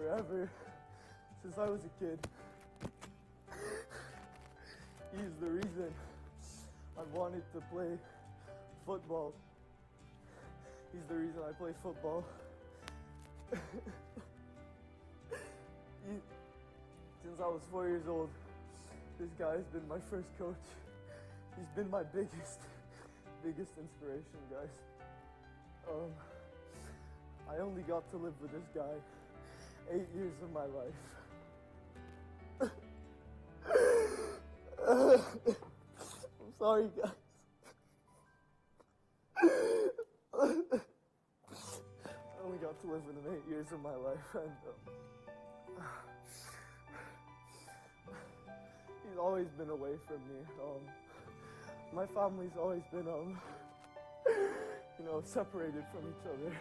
forever, since I was a kid. He's the reason I wanted to play football. He's the reason I play football. Since I was 4 years old, this guy has been my first coach. He's been my biggest inspiration, guys. I only got to live with this guy 8 years of my life. I'm sorry, guys. I only got to live with him 8 years of my life, and he's always been away from me. My family's always been, separated from each other.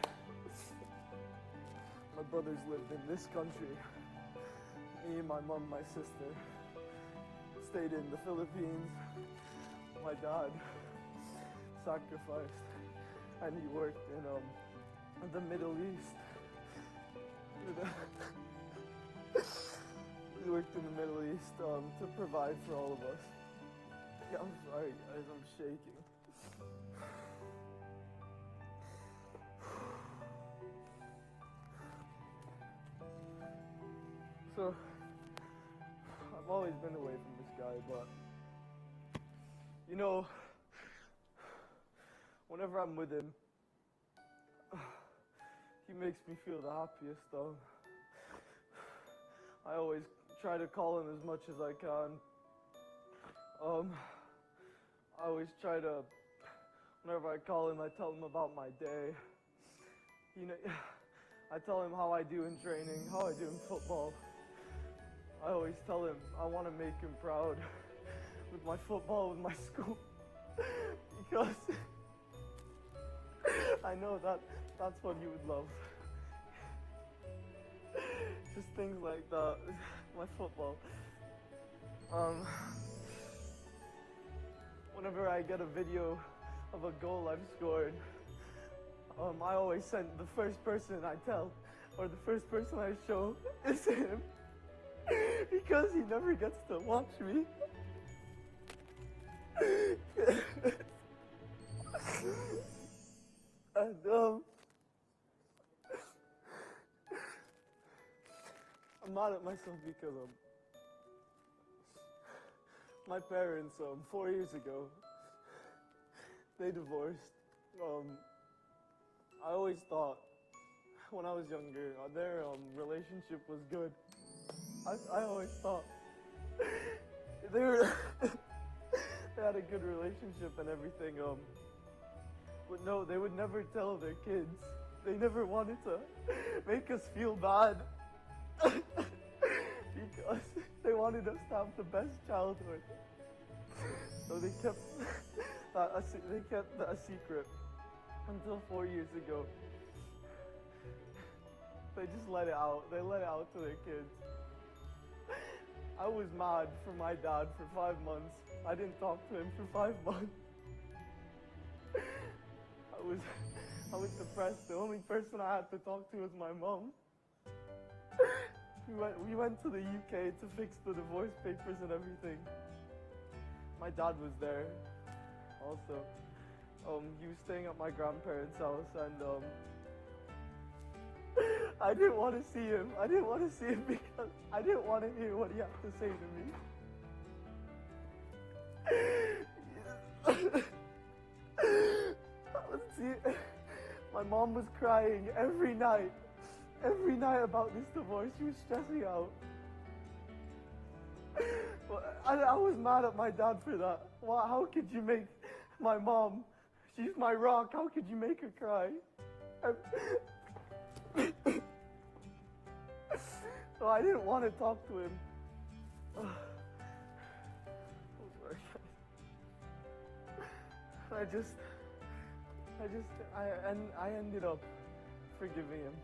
My brothers lived in this country. Me, my mom, my sister stayed in the Philippines. My dad sacrificed, and he worked in the Middle East. He worked in the Middle East to provide for all of us. Yeah, I'm sorry, guys, I'm shaking. So, I've always been away from this guy, but, whenever I'm with him, he makes me feel the happiest. I always try to call him as much as I can. I always try to, whenever I call him, I tell him about my day. I tell him how I do in training, how I do in football. I always tell him I want to make him proud with my football, with my school, because I know that's what he would love. Just things like that, my football. Whenever I get a video of a goal I've scored, I always send the first person I tell, or the first person I show, is him. Because he never gets to watch me. And I'm mad at myself because my parents 4 years ago, they divorced. I always thought when I was younger their relationship was good. I always thought they had a good relationship and everything, but no, they would never tell their kids. They never wanted to make us feel bad because they wanted us to have the best childhood. So they kept that a secret until 4 years ago. They just let it out. They let it out to their kids. I was mad for my dad for 5 months. I didn't talk to him for 5 months. I was depressed. The only person I had to talk to was my mom. We went to the UK to fix the divorce papers and everything. My dad was there also. He was staying at my grandparents' house, and I didn't want to see him. I didn't want to see him because I didn't want to hear what he had to say to me. Let's see. My mom was crying every night about this divorce. She was stressing out. Well, I was mad at my dad for that. How could you make my mom, she's my rock, how could you make her cry? So I didn't want to talk to him. I'm sorry, guys. I ended up forgiving him.